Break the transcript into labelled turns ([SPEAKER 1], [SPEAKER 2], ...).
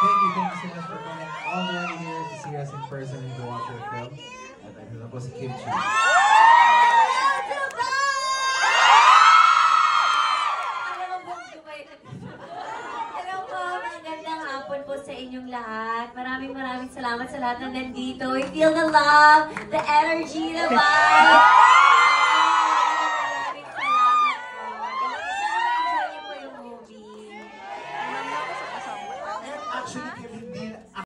[SPEAKER 1] thank you so much for coming all the way here to see us in person and to watch our film. At ito na po si Kim Chi.
[SPEAKER 2] Hello po, magandang hapon po sa inyong lahat. Maraming salamat sa lahat na nandito. We feel the love, the energy, the vibe. Maraming salamat po. Sana ma-enjoy niyo po yung movie.
[SPEAKER 1] Actually, Kim